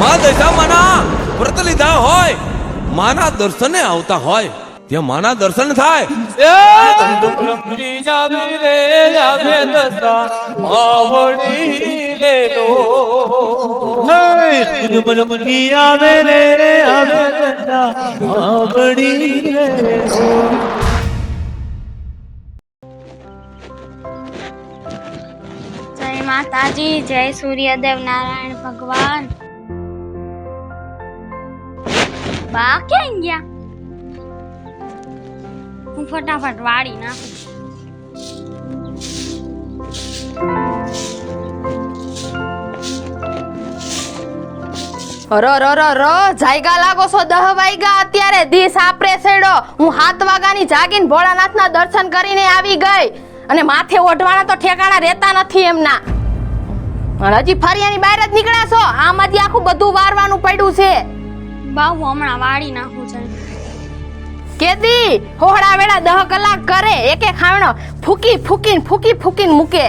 માં દશામાના વ્રત લીધા હોય, માના દર્શને આવતા હોય ત્યાં માના દર્શન થાય. જય માતાજી, જય સૂર્યદેવ નારાયણ ભગવાન. બા ક્યાં ગયા? હું ફટાફટ વાળી નાખું. જાયગા લાગો છો 10 વાગ્યા અત્યારે દી સાપરે સેડો. હું 7 વાગ્યાની જાગીને ભોળાનાથના દર્શન કરીને આવી ગઈ અને માથે ઓઢવાના તો ઠેકાણા રહેતા નથી એમના. હજી ફરિયાની બહાર જ નીકળ્યા છો. આમાંથી આખું બધું વારવાનું પડ્યું છે. બા હું હમણાં વાળી નાખું છે. કેદી હોહડા વેળા 10 કલાક કરે, એકે ખાવણો ફૂકી ફૂકીને મૂકે.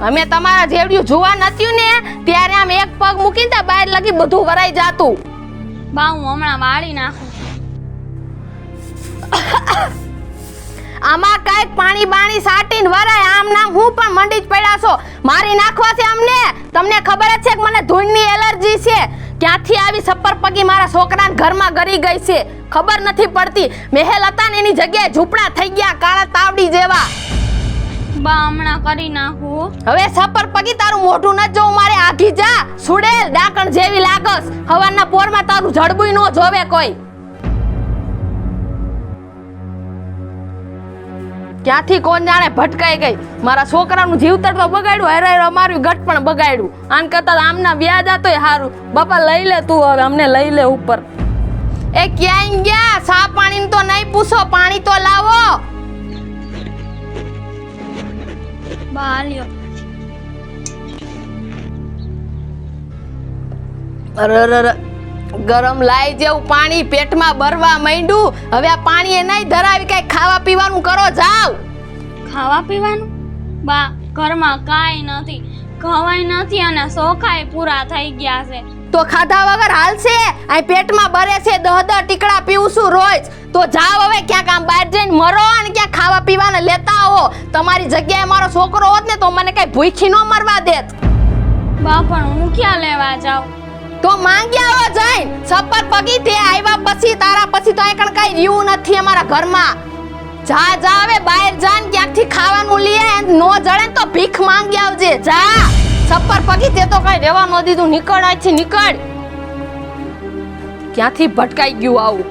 અમે તમારા જેવડ્યું જોવા નત્યું ને ત્યારે આમ એક પગ મૂકીને બહાર લગી બધું વરાઈ જાતું. બા હું હમણાં વાળી નાખું. આમાં કાંઈક પાણી બાણી સાટીને વરાય. આમ નામ હું પણ મંડી જ પડ્યા છો. મારી નાખવા છે અમને. તમને ખબર જ છે કે મને ધૂળની એલર્જી છે. ક્યાંથી આવી સપર પગી મારા છોકરાને ઘરમાં ગરી ગઈ છે ખબર નથી પડતી. મહેલ હતા ને એની જગ્યાએ ઝૂંપડા થઈ ગયા કાળા તાવડી જેવા. બા હમણાં કરી નાખું. હવે સપર પગી તારું મોઢું ન જોઉં મારે. આઘી જા સુડેલ ડાકણ જેવી લાગસ. હવારના પોરમાં તારું જડબુય નો જોવે કોઈ. ક્યાંથી કોણ જાણે ભટકાઈ ગઈ. મારા છોકરાનું જીવતર તો બગાડ્યું, હેરાય અમારું ગટ પણ બગાડ્યું. આન કરતા આમના વ્યાજ આતોય હારું. બાપા લઈ લે તું, હવે અમને લઈ લે ઉપર. એ ક્યાંય ગયા? સા પાણી તો નહીં પૂછો, પાણી તો લાવો. બા લ્યો. અરર ગરમ લાઈ જેવું પાણી પેટમાં બરવા માંડ્યું. હવે આ પાણી એ નહીં ધરાવી, કઈ ખાવા પીવાનું કરો જાવ. ખાવા પીવાનું? બા ઘરમાં કાંઈ નથી, ખવાય નથી અને શોખાય પૂરા થઈ ગયા છે. તો ખાધા વગર હાલશે? આ પેટમાં બરે છે, 10 ટીકડા પીવું છું રોજ. તો જાવ હવે ક્યાંક આમ બહાર જઈને મરો અને ક્યાંક ખાવા પીવાને લેતા આવો. તમારી જગ્યાએ મારો છોકરો હોત ને તો મને કઈ ભૂખી ન મરવા દેત. બા પણ હું ક્યાં લેવા જાઉં? તો માંગ્યા આવો જઈને. સપર પગી તે આવ્યા પછી તારા પછી તો આ કણ કઈ રહ્યું નથી અમારા ઘરમાં. જા હવે બહાર જાન ક્યાંકથી ખાવાનું લે. નો જડે તો ભીખ માંગી આવજે. જા સપર પગી તે તો કઈ રહેવા ન દીધું. નીકળ અહીંથી નીકળ. ક્યાંથી ભટકાઈ ગયું આવું.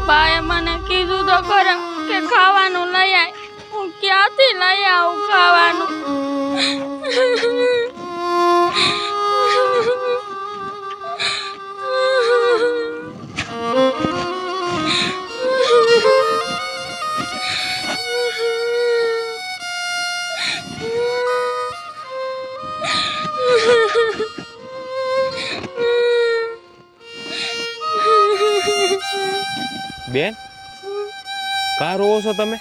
બાએ મને કીધું તો ખરા કે ખાવાનું લઈ આય. હું ક્યાંથી લઈ આવું ખાવાનું? બેન, કા રોવો છો તમે?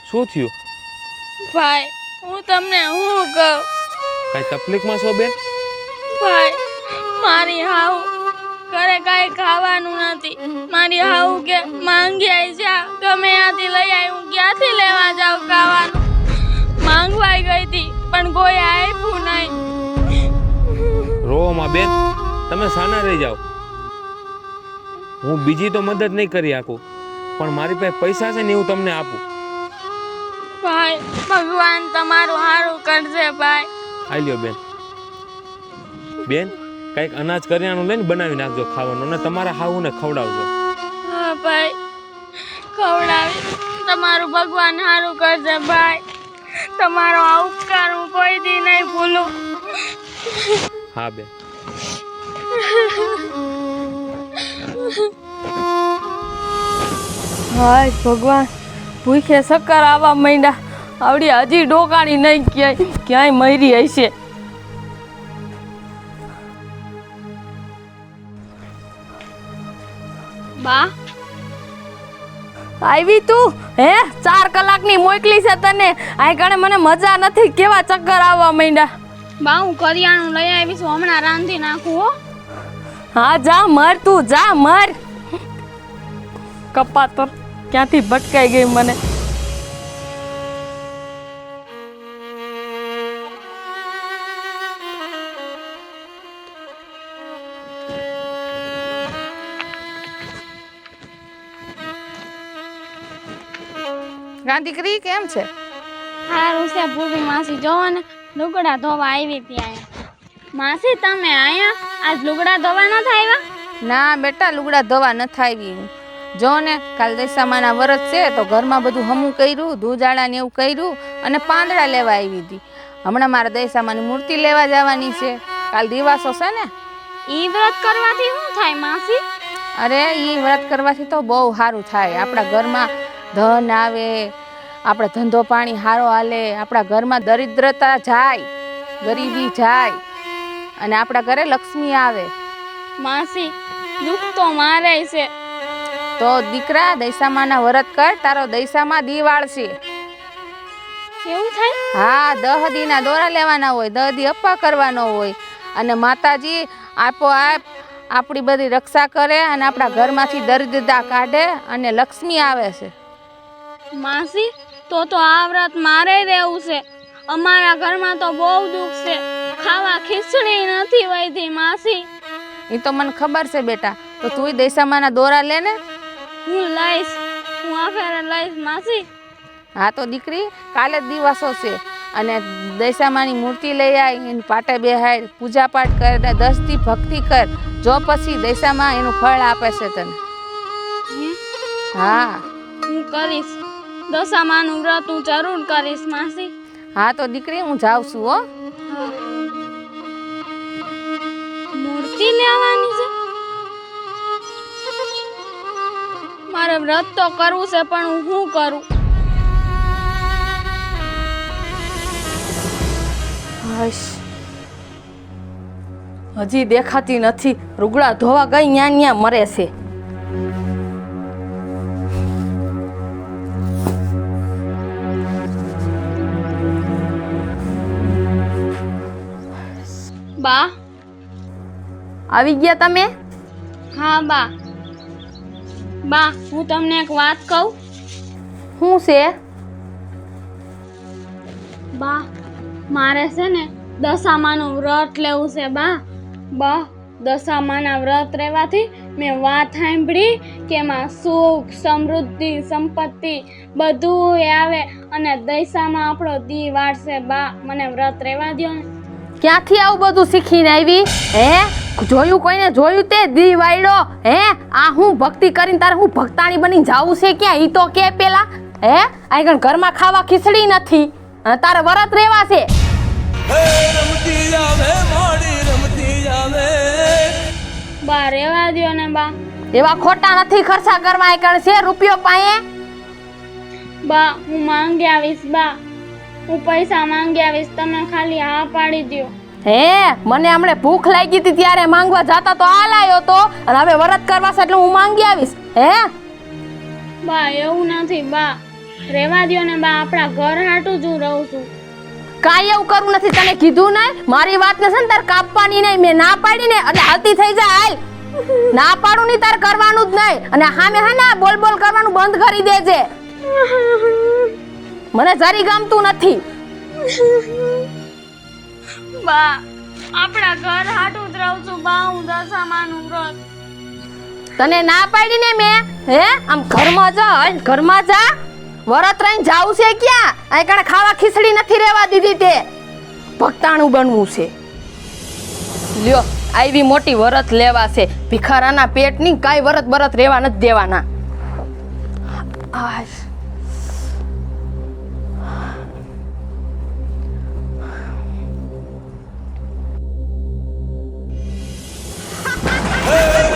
શું થયું? ભાઈ હું તમને શું કહું? કઈ તકલીફમાં છો બેન? ભાઈ મારી હાવ ઘરે કાંઈ ખાવાનું નથી. મારી હાવ કે માંગી આવી છે, ગમે ત્યાંથી લઈ આવી. હું ક્યાંથી લેવા જાઉં ખાવાનું? માંગવાઈ ગઈ હતી પણ કોઈ આપ્યું નહીં. રોવામાં બેન, તમે સાના રહી જાઓ. હું બીજી તો મદદ નહીં કરી શકું, પણ મારી પાસે પૈસા છે ને હું તમને આપું. ભાઈ ભગવાન તમારું સારું કરશે ભાઈ. આઈ લ્યો બેન. બેન કંઈક અનાજ કરિયાણું લઈને બનાવી નાખજો ખાવાનું, અને તમારા હાહુને ખવડાવજો. હા ભાઈ ખવડાવી. તમારું ભગવાન સારું કરશે ભાઈ. તમારો આ ઉપકાર હું કોઈ દી નહીં ભૂલું. હા બેન. હાય ભગવાન, ભૂખે શક્કર આવવા માંડ્યા. આવડી હજી ડોકાણી નહીં ક્યાંય મરી હશે. બા આવી તું? હે 4 કલાકની મોકલી છે તને. આ કણે મને મજા નથી, કેવા ચક્કર આવવા માંડ્યા. બા હું કરિયાણું લઈ આવીશ, હમણાં રાંધી નાખું હો. હા જા મર, તું જા મર. કપાતર ક્યાંથી ભટકાઈ ગઈ મને. દીકરી કેમ છે? હારું છે ભૂરી માસી, જોવો ને લુગડા ધોવા આવી ત્યાં. માસી તમે આયા? આજ લુગડા ધોવા નથી આવ્યા? ના બેટા, લુગડા ધોવા નથી આવી. જો ને કાલ દશામાના વરત છે તો ઘરમાં બધું હમું કર્યું, દૂજાળા ને એવું કર્યું અને પાંદડા લેવા આવી હતી. હમણાં મારા દશામાની મૂર્તિ લેવા જવાની છે. કાલ દિવાસો છે ને. ઈ વ્રત કરવાથી શું થાય માસી? અરે ઈ વ્રત કરવાથી તો બહુ સારું થાય. આપણા ઘરમાં ધન આવે, આપણે ધંધો પાણી સારો હાલે, આપણા ઘરમાં દરિદ્રતા જાય, ગરીબી જાય અને આપણા ઘરે લક્ષ્મી આવે. માસી દુઃખ તો મારે છે. તો દીકરા દશામાના વ્રત કર, તારો દશામાં દિવાળ છે. એવું થાય? હા, 10 દીના દોરા લેવાના હોય, 10 દી અપ્પા કરવાનો હોય અને માતાજી આપોઆપ આપણી બધી રક્ષા કરે અને આપણા ઘરમાંથી દરિદ્રતા કાઢે અને લક્ષ્મી આવે છે. માસી તો આ વ્રત મારે રહેવું છે. અમારા ઘરમાં તો બહુ દુઃખ છે, ખાવા ખીચડી નથી વહીતી માસી. એ તો મને ખબર છે બેટા, તો તું દશામાના દોરા લે ને. હું લઈશ, હું આ ફેરે લઈશ માસી. હા તો દીકરી કાલે જ દિવસો છે અને દશામાની મૂર્તિ લઈ આવી, એની પાટે બેહાડ, પૂજા પાઠ કર ને 10 દી ભક્તિ કર. જો પછી દશામાં એનું ફળ આપે છે તને. હા હું કરીશ, દશામાનું વ્રત હું જરૂર કરીશ માસી. હા તો દીકરી હું જાઉં છું હો. મૂર્તિ લેવાની છે? મારે વ્રત તો કરવું છે પણ હું શું કરું? હજી દેખાતી નથી, રૂગડા ધોવા ગઈ ન્યા ન્યા મરે છે. બા આવી ગયા તમે? હા બા. બા હું તમને એક વાત કહું. શું છે? બા મારે છે ને દશામાનું વ્રત લેવું છે બા. બા દશામાના વ્રત રહેવાથી મેં વાત સાંભળી કે એમાં સુખ, સમૃદ્ધિ, સંપત્તિ બધું આવે અને દશામાં આપણો દી વાળશે. બા મને વ્રત રહેવા દ્યો ને. ક્યાંથી આવું બધું શીખીને આવી? હે જોયું કોઈને જોયું તે દી વાયડો? હે આ હું ભક્તિ કરીને તારે હું ભક્તાણી બની જાવું છે ક્યાં? ઈ તો કે પેલા. હે આ ઘરમાં ખાવા ખીચડી નથી અને તારે વ્રત રહેવા છે. રમતી આવે મોડી રમતી આવે. બા રહેવા દ્યો ને બા. એવા ખોટા નથી ખર્ચા કરવા એ છે રૂપિયો પાયે. બા હું માંગી આવીશ. બા હું પૈસા માંગી આવીશ, તમે ખાલી હા પાડી દ્યો. હે મને હમણે ભૂખ લાગી હતી ત્યારે માંગવા જાતા તો આ લાયો તો અને હવે વ્રત કરવા છે એટલે હું માંગી આવીશ. હે બા એવું નથી બા, રહેવા દ્યો ને બા. આપણા ઘર હાટું જ હું રહું છું. કાંઈ એવું કરવું નથી, તને કીધું ને મારી વાત ને છે ને તાર કાપવાની નહીં. મેં ના પાડી ને એટલે હાલતી થઈ જા. હાલ ના પાડું નહીં તાર કરવાનું જ નહીં અને સામે હે ને બોલ બોલ કરવાનું બંધ કરી દેજે. મને જરી ગમતું નથી. બા આપણા ઘર હાટું જ રહું છું બા. હું દશામાનું વ્રત. તને ના પાડી ને મેં. હે આમ ઘરમાં જા, હાલ ઘરમાં જા. વરત રહીને જાવું છે ક્યાં? આ કણે ખાવા ખીચડી નથી રહેવા દીધી તે. ભક્તાણું બનવું છે. લ્યો આવી મોટી વરત લેવા છે. ભિખારાના પેટની કાંઈ વરત બરત રહેવા નથી દેવાના.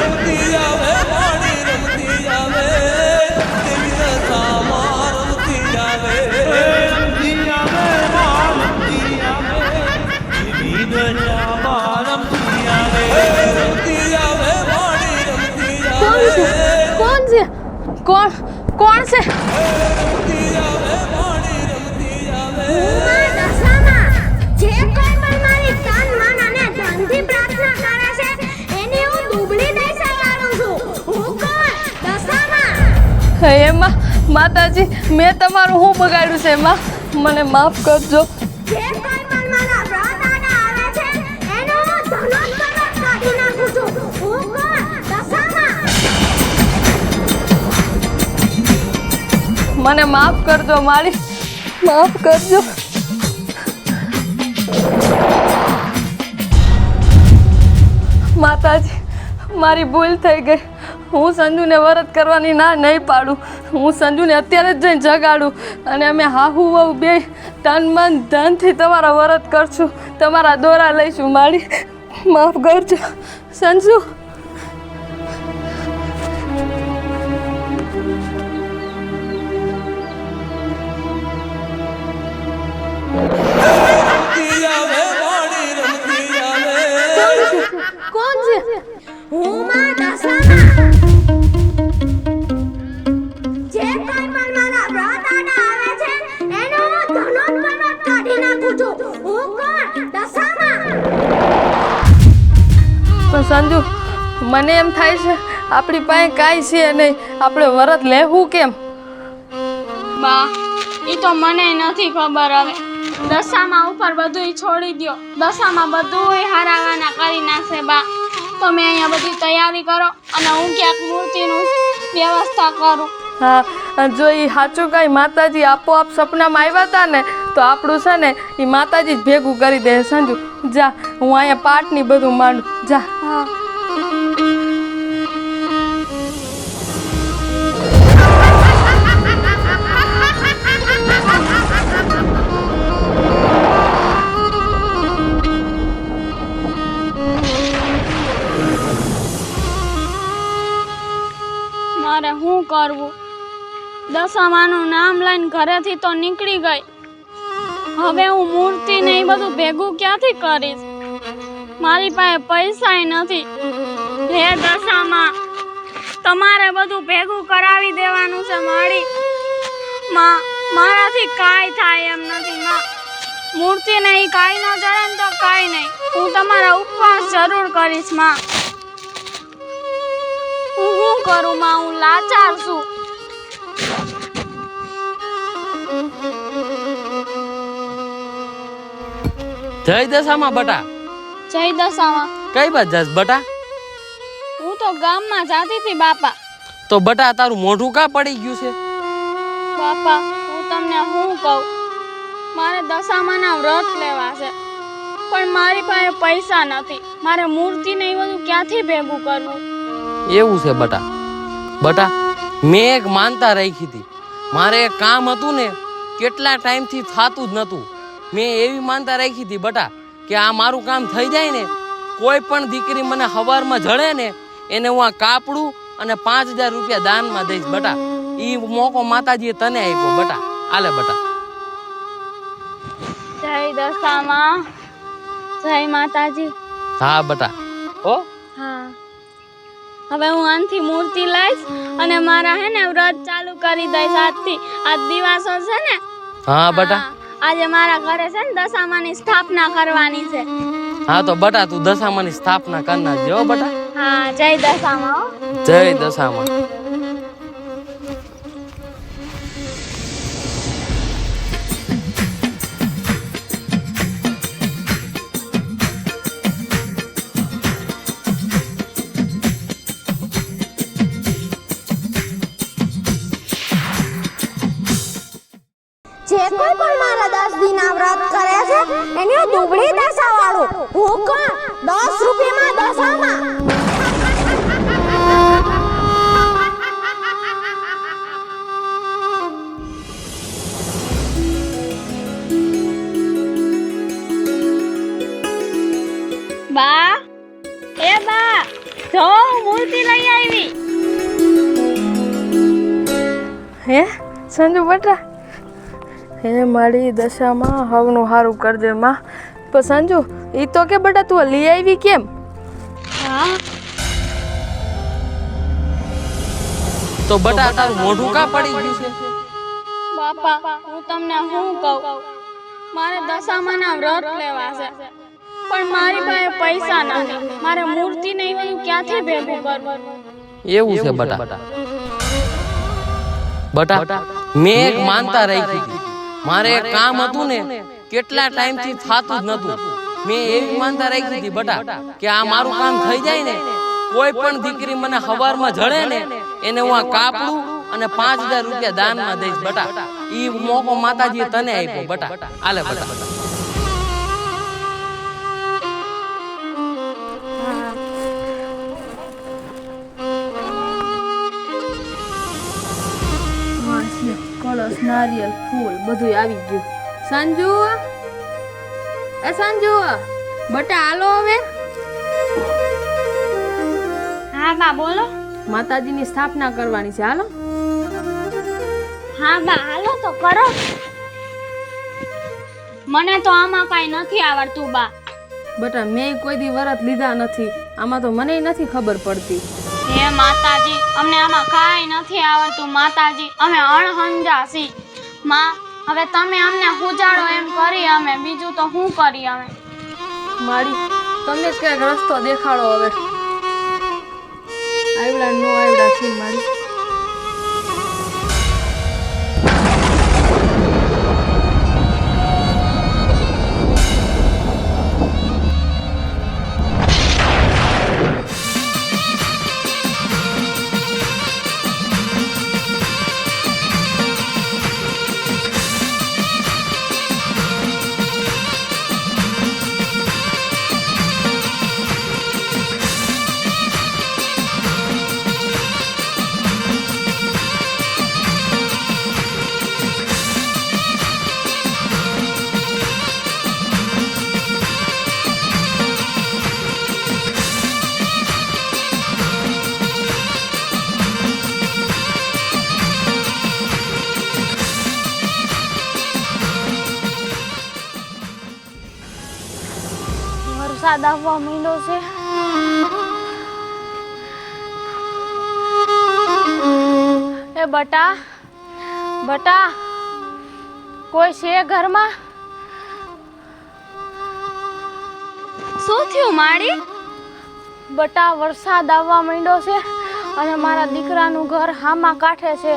રમતી આવે મોડી રમતી આવે. કોણ કોણ છે? જે કોઈ પણ મારી તન મન અને ધનથી પ્રાર્થના કરે છે એની હું દુબળી દશા વાળું છું. હું કોણ? દશામાં. એમાં માતાજી મેં તમારું શું બગાડ્યું છે? એમાં મને માફ કરજો. જે કોઈ પણ મારા વ્રત આડા આવે છે એનો હું ધનોત્તર કાઢી નાખું છું. હું કોણ? દશામાં. મને માફ કરજો મારી, માફ કરજો. માતાજી મારી ભૂલ થઈ ગઈ. હું સંજુને વરત કરવાની ના નહીં પાડું. હું સંજુને અત્યારે જ જઈને જગાડું અને અમે હાહુ વહુ બે તન મન ધનથી તમારા વરત કરશું, તમારા દોરા લઈશું. મારી માફ કરજો સંજુ. કોણ છે? હું માં દશામાં. જે કોઈ પણ મારા વ્રત આડા આવે છે એનો હું ધનોત્તર કાઢી નાખું છું. હું કોણ? દશામાં. પણ સંજુ મને એમ થાય છે આપણી પાસે કાંઈ છે નહીં, આપણે વરત લેવું કેમ? બા એ તો મને નથી ખબર. હવે દશામાં ઉપર બધું છોડી દ્યો. દશામાં બધું હારાવાના કરી નાખશે બા. તમે અહીંયા બધી તૈયારી કરો અને હું ક્યાંક મૂર્તિનું વ્યવસ્થા કરું. હા, જો એ સાચું કાંઈ માતાજી આપોઆપ સપનામાં આવ્યા હતા ને તો આપણું છે ને એ માતાજી જ ભેગું કરી દે. સંજુ જા, હું અહીંયા પાઠની બધું માંડું. જા. હા. મારે શું કરવું? દશામાનું નામ લઈને ઘરેથી તો નીકળી ગઈ. હવે હું મૂર્તિ ને એ બધું ભેગું ક્યાંથી કરીશ? મારી પાસે પૈસાય નથી. હે દશામાં, તમારે બધું ભેગું કરાવી દેવાનું છે મારી. માં મારાથી કાંઈ થાય એમ નથી. માં મૂર્તિ ને એ કાંઈ ન જડે ને તો કાંઈ નહીં, હું તમારા ઉપવાસ જરૂર કરીશ. માં હું શું કરું? માં હું લાચાર છું. જય દશામાં બટા. જય દશામાં. કઈ બાજુ જાસ બટા? હું તો ગામમાં જાતી હતી બાપા. તો બટા તારું મોઢું કા પડી ગયું છે? બાપા હું તમને શું કહું, મારે દશામાના વ્રત લેવા છે પણ મારી પાસે પૈસા નથી. મારે મૂર્તિ ને એ બધું ક્યાંથી ભેગું કરવું? એવું છે બટા. બટા મેં એક માનતા રાખી હતી. મારે એક કામ હતું ને કેટલા ટાઈમથી થતું જ નહોતું. મેં એવી માનતા રાખી હતી બટા કે આ મારું કામ થઈ જાય ને, કોઈ પણ દીકરી મને હવારમાં જડે ને એને હું આ કાપડું અને 5000 રૂપિયા દાનમાં દઈશ બટા. ઈ મોકો માતાજીએ તને આપ્યો બટા. આલે બટા. જય દશામાં. જય માતાજી. હા બટા. હો હા, હવે હું આનથી મૂર્તિ લઈશ અને મારા હે ને વ્રત ચાલુ કરી દઈશ આજથી. આજ દિવસો છે ને. હા બટા. આજે મારા ઘરે છે ને દશામાની સ્થાપના કરવાની છે. હા તો બટા તું દશામાની સ્થાપના કરી નાખજે હો બટા. હા, જય દશામાં. હો. જય દશામાં. જે કોઈ પણ મારા 10 દિના વ્રત કરે છે એની હું દુબળી દશા વાળું. હું કોણ? 10 રૂપિયામાં દશામાં. બા, એ બા, જો હું મૂર્તિ લઈ આવી. હે સંજુ બટા, હે મારી દશામાં હવનું સારું કરજે માં. પણ સંજુ એ તો કે બટા તું લઈ આવી કેમ? હા, તો બટા તારું મોઢું કા પડી ગયું છે? બાપા હું તમને શું કહું, મારે દશામાના વ્રત લેવા છે પણ મારી પાસે પૈસા નથી. મારે મૂર્તિ નહીં હોય ક્યાંથી ભેગું કરવું? એવું છે બટા. બટા મેં એક માનતા રાખી હતી. મારે એક કામ હતું ને કેટલા ટાઈમ થી થાતું જ નતું. મેં એવી માનતા રાખી હતી બટા કે આ મારું કામ થઈ જાય ને, કોઈ પણ દીકરી મને હવારમાં જડે ને એને હું આ કાપડું અને 5000 રૂપિયા દાનમાં દઈશ બટા. ઈ મોકો માતાજીએ તને આપ્યો બટા. આલે બટા. કળશ, નારિયેલ, ફૂલ બધું આવી ગયું. સંજુ, એ સંજુ, બટા હાલો હવે. હા બા બોલો. માતાજીની સ્થાપના કરવાની છે, હાલો. હા બા હાલો તો કરો. મને તો આમાં કાંઈ નથી આવડતું બા. બટા મેં કોઈ દી વરત લીધા નથી, આમાં તો મને નથી ખબર પડતી. હે માતાજી, અમને આમાં કાંઈ નથી આવડતું માતાજી, અમે અણહંજા છી. માં હવે તમે અમને પૂજાડો એમ કરી અમે, બીજું તો શું કરી અમે? મારી તમે જ કઈક રસ્તો દેખાડો હવે. આવડા નો આવડા છે મારી. વરસાદ આવવા માંડ્યો છે. એ બટા, બટા કોઈ છે ઘરમાં? શું થયું માડી? બટા વરસાદ આવવા માંડ્યો છે અને મારા દીકરાનું ઘર હામા કાંઠે છે.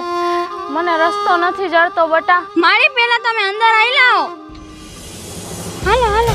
મને રસ્તો નથી જડતો બટા. મારી પહેલા તમે અંદર આવી લાવો. હાલો હાલો.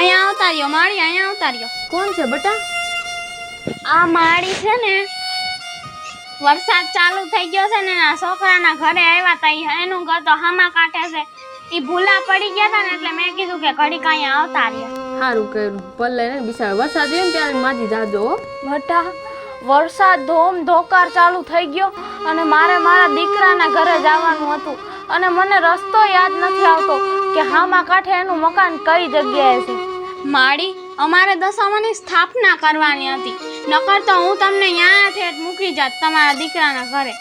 અહીંયા આવતા રહ્યો માળી, અહીંયા આવતા રહ્યો. કોણ છે બટા? આ માળી છે ને, વરસાદ ચાલુ થઈ ગયો છે ને આ છોકરાના ઘરે આવ્યા તા. એનું ઘર તો હામા કાંઠે છે. ઈ ભૂલા પડી ગયા હતા ને એટલે મેં કીધું કે ઘડીક અહીંયા આવતા રહ્યા. સારું કર્યું. પલ્લે ને બિચારા વરસાદ એમ ત્યારે માજી જાજો. બટા વરસાદ ધોમ ધોકાર ચાલુ થઈ ગયો અને મારે મારા દીકરાના ઘરે જવાનું હતું અને મને રસ્તો યાદ નથી આવતો કે હામા કાંઠે એનું મકાન કઈ જગ્યાએ છે. માળી અમારે દશામાની સ્થાપના કરવાની હતી, નકર તો હું તમને ન્યા ઠેઠ મૂકી જાત તમારા દીકરાના ઘરે.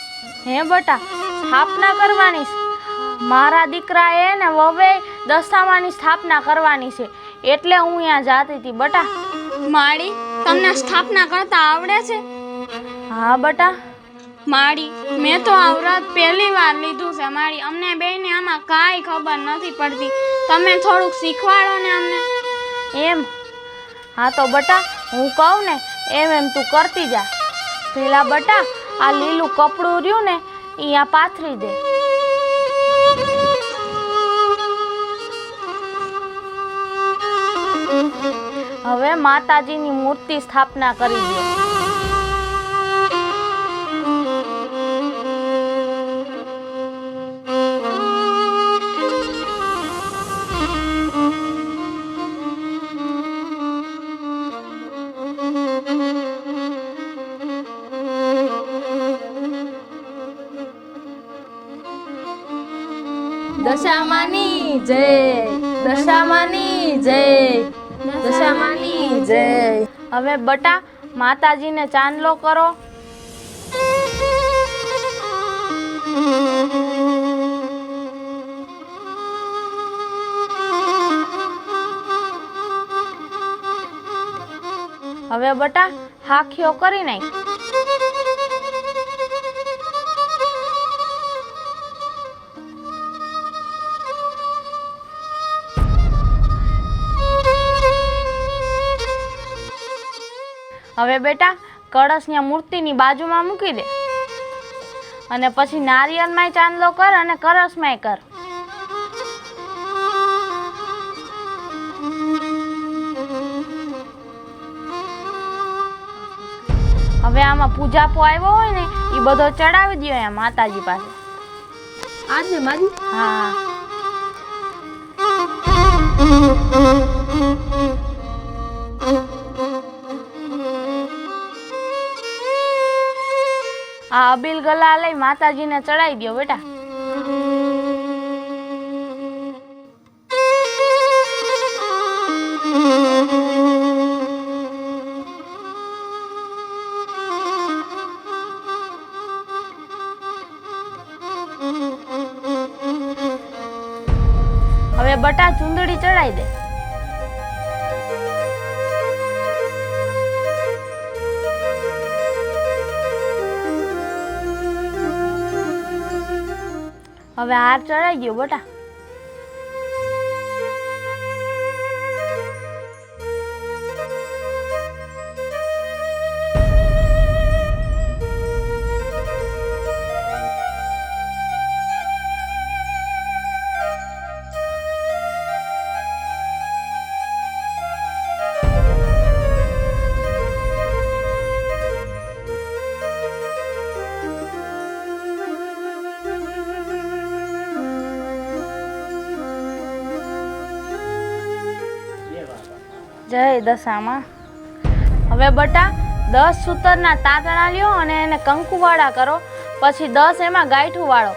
હે બટા સ્થાપના કરવાની છે? મારા દીકરાએ ને વવે દશામાની સ્થાપના કરવાની છે એટલે હું અહીંયા જાતી હતી બટા. માળી તમને સ્થાપના કરતા આવડે છે? હા બટા. માળી મેં તો આ વ્રત પહેલી વાર લીધું છે માળી. અમને બેયને આમાં કાંઈ ખબર નથી પડતી, તમે થોડુંક શીખવાડો ને અમને. એમ? હા તો બટા હું કહું ને એમ તું કરતી જા. પેલા બટા આ લીલું કપડું રહ્યું ને અહીંયા પાથરી દે. હવે માતાજીની મૂર્તિ સ્થાપના કરી દે. દશામાની જય, દશામાની જય, દશામાની જય. હવે બટા માતાજીને ચાંદલો કરો. હવે બટા હાખ્યો કરી નાખ. હવે બેટા કળશની મૂર્તિની બાજુમાં મૂકી દે અને પછી નારિયેળમાંય ચાંદલો કર અને કળશમાંય કર. હવે આમાં પૂજાપો આવ્યો હોય ને એ બધો ચડાવી દો અહીંયા માતાજી પાસે. આજે મારી હા આ અબીલ ગલા લઈ માતાજીને ચડાવી દો બેટા. હવે બટા ચૂંદડી ચડાવી દે. હવે હાર ચડાઈ ગયો બટા. જય દશામાં. હવે બટા 10 સૂતરના તાતણા લ્યો અને એને કંકુવાળા કરો, પછી 10 એમાં ગાંઠું વાળો.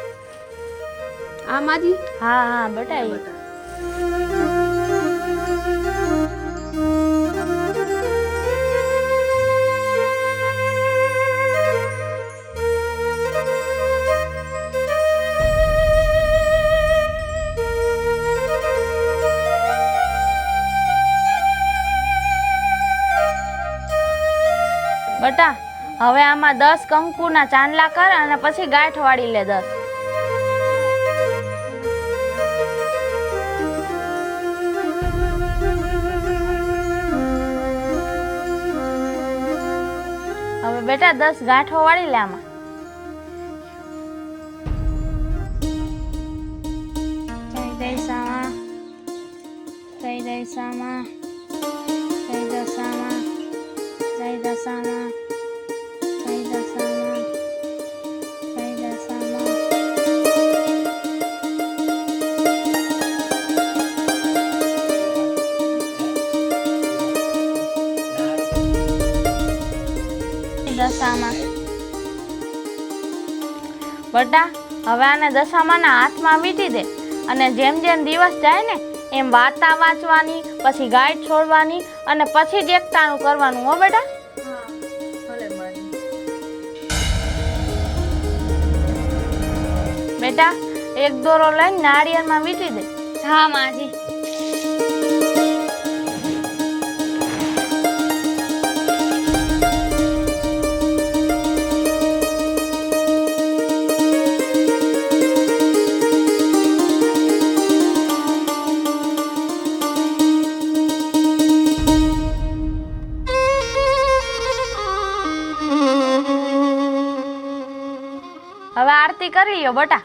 આ મારી હા હા બટા ઈ. બટા હવે આમાં 10 કંકુના ચાંદલા કર અને પછી ગાંઠ વાળી લે 10. હવે બેટા 10 ગાંઠો વાળી લે આમાં. જય દશામાં, જય દશામાં, જય દશામાં, જય દશામાં, જય દશામાં, જય દશામાં. દશામાં. બટા હવે આને દશામાના હાથમાં વીંટી દે અને જેમ જેમ દિવસ જાય ને એમ વાર્તા વાંચવાની, પછી ગાઈડ છોડવાની અને પછી જ એકટાણું કરવાનું. હો બેટા. બેટા એક દોરો લઈને નાળિયેરમાં વીંટી દે. હા માજી. હવે આરતી કરી લ્યો બટા.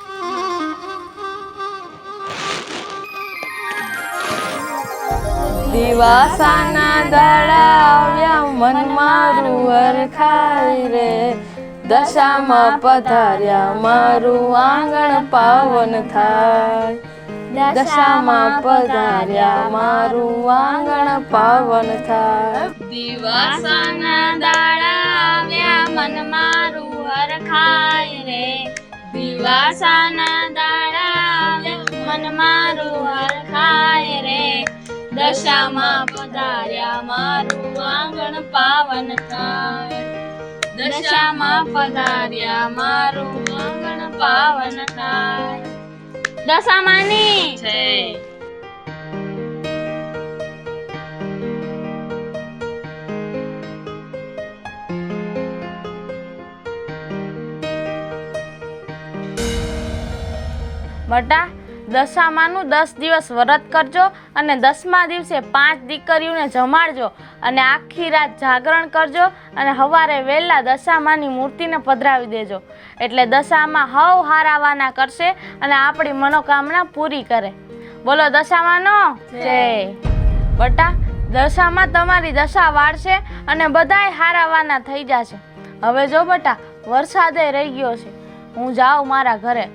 દિવાસાના દાડા આવ્યા મન મારું હરખાય રે, દશામાં પધાર્યા મારું આંગણ પાવન થાય, દશામાં પધાર્યા મારું આંગણ પાવન થાય. દિવાસાના દાડા આવ્યા મન મારું હરખાય રે, દિવાસાના દાડા આવ્યા પાવન મારું હરખાય રે દશામાં પધાર્યા મારું આંગણ પાવન થાય દશામાં પધાર્યા મારું આંગણ પાવન થાય દશામાની છે બટા દશામાનું 10 દિવસ વ્રત કરજો અને 10મા દિવસે 5 દીકરીઓને જમાડજો અને આખી રાત જાગરણ કરજો અને સવારે વહેલા દશામાની મૂર્તિને પધરાવી દેજો એટલે દશામાં હવ હારાવાના કરશે અને આપણી મનોકામના પૂરી કરે. બોલો દશામાનો જય. બટા દશામાં તમારી દશા વાળશે અને બધાય હારાવાના થઈ જશે. હવે જો બટા વરસાદે રહી ગયો છે, હું જાઉં મારા ઘરે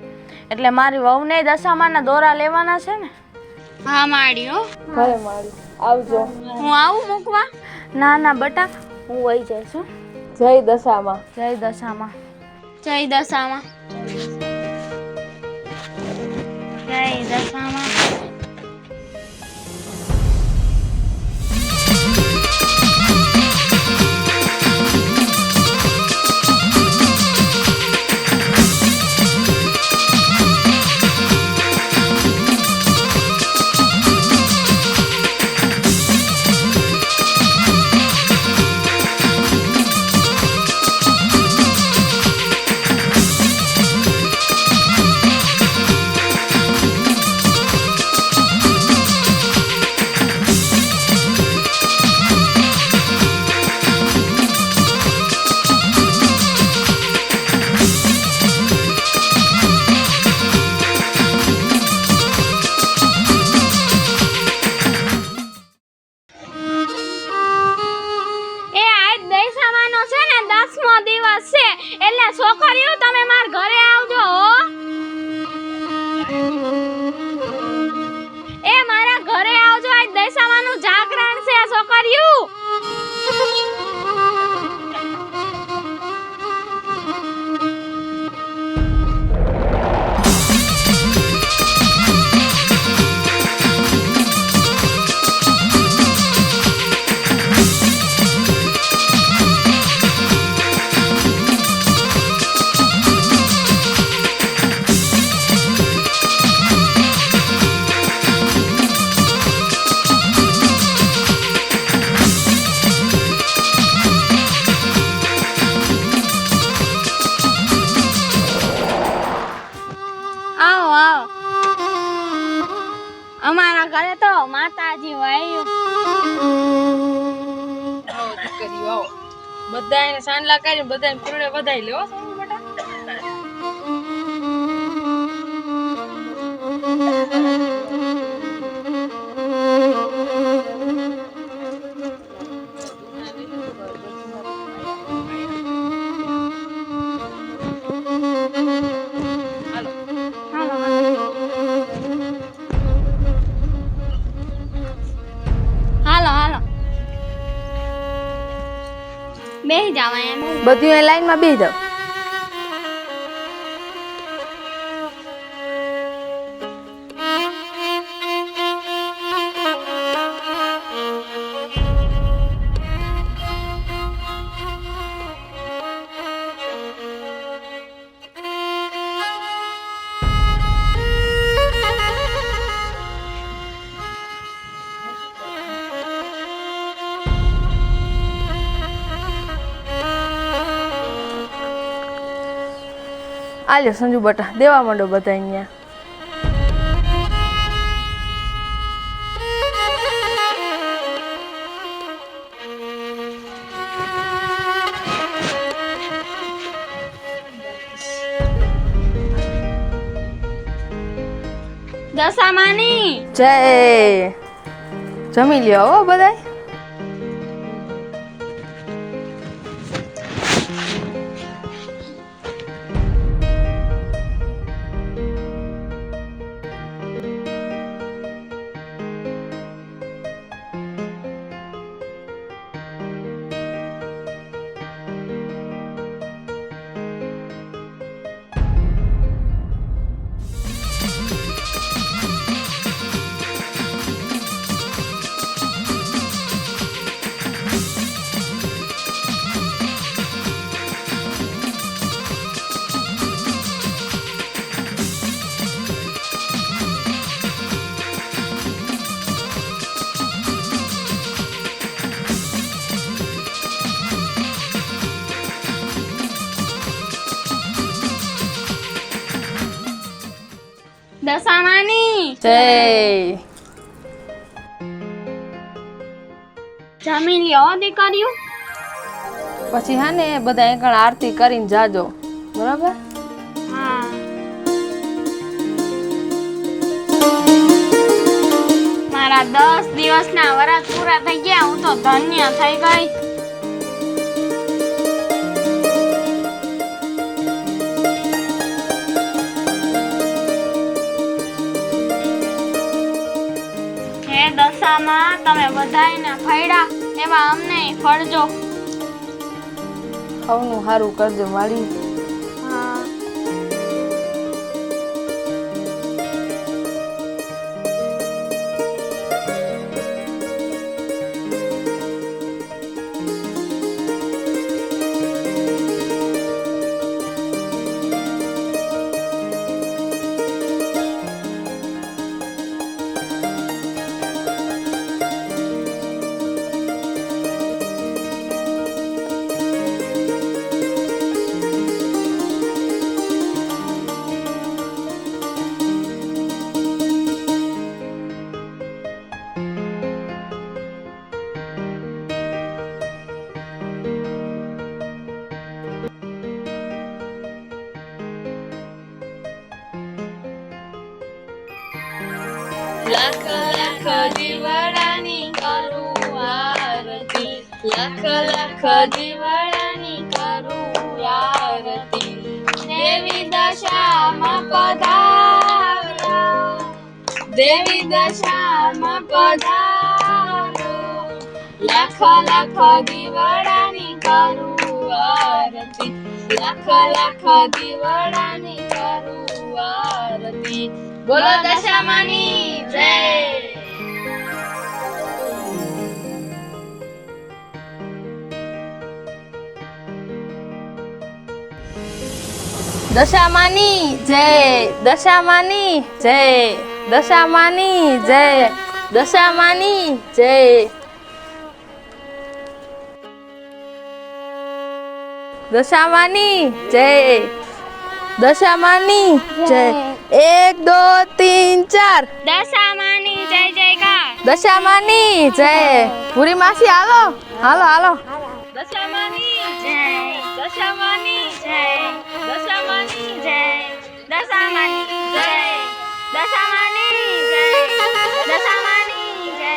એટલે મારી વહુને દશામાના દોરા લેવાના છે ને. હા માળ્યો ભલે મારી આવજો. હું આવું મૂકવા? ના ના બટા હું વહી જઈશ હો. જય દશામાં. જય દશામાં. જય દશામાં. જય દશામાં. એટલે છોકરીઓ તમે માર ઘરે આવજો હો. એ મારા ઘરે આવજો, આજ દશામાનું જાગરણ છે છોકરીઓ. અમારા ઘરે તો માતાજી વાયું. બધાને સાંડલા કરી બધાને પૂરણે વધાઈ લેવો બેટા. હાલો હાલો બેસી જાવ અહીંયા. બધી લાઈનમાં બેસી જાવ. આલ્યો સંજુ બટા દેવા માંડો બધા અહીંયા. દશામાની જય. જમી લ્યો હો બધાય. દશામાની જય જમી લ્યો દીકરીઓ. પછી હા ને બધા એકણ આરતી કરીને જાજો, બરાબર? હા. મારા 10 દિવસના વરસ પૂરા થઈ ગયા, હું તો ધન્ય થઈ ગઈ. હે દશામાં, તમે બધાયને ફળ્યા એવા અમને ફળજો. સૌનું સારું કરજો મારી. હા. લખ લખ દીવડાની કરું આરતી, લખ લખ દીવડાની કરું આરતી, દેવી દશામાં પધારો, દેવી દશામાં પધારો, લખ લખ દીવડાની કરું આરતી, લખ લખ દીવડાની કરું આરતી. બોલો દશામાની જય. દશામાની જય, દશામાની જય, દશામાની જય, દશામાની જય. દશામાની જય, દશામાની જય. 1 2 3 4. દશામાની જય જયકાર. દશામાની જય. પૂરી માસી હાલો હાલો હાલો. દશામાની જય, દશામાની જય, દશામાની જય, દશામાની જય, દશામાની જય, દશામાની જય,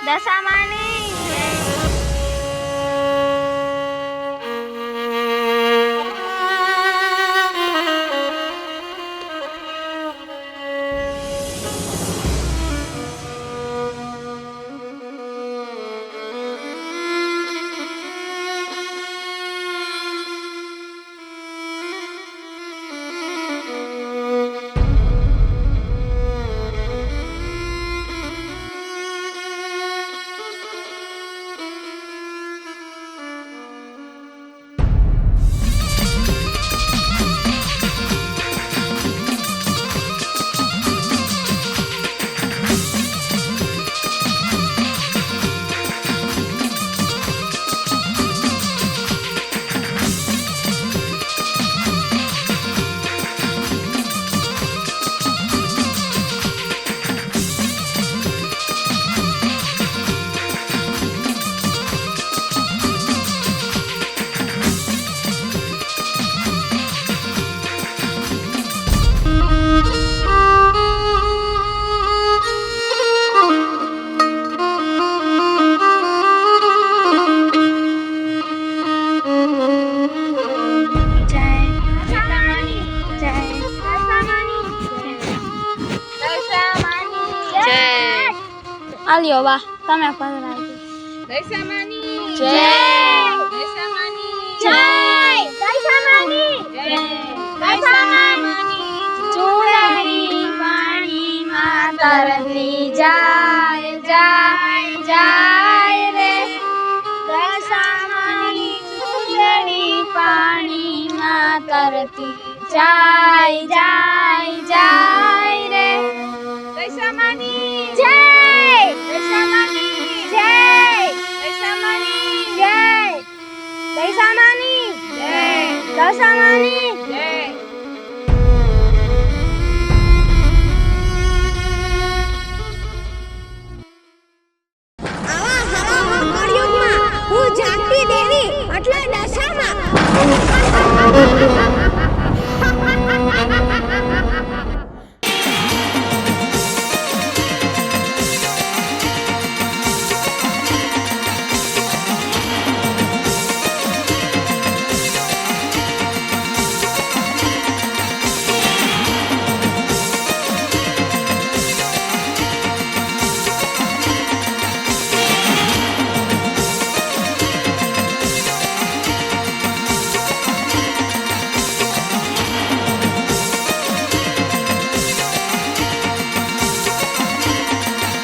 દશામાની જય. આલ્યો વાહ, તમે પધરાજો. દશામાની જય, દશામાની જય, દશામાની જય, દશામાની ચૂડાની પાણીમાં તરતી જાય જાય જાય રે, દશામાની ચૂડાની પાણીમાં તરતી જાય જાય જાય રે, દશામાની જય, દશામાની જય, દશામાની જય, દશામાની જય, દશામાની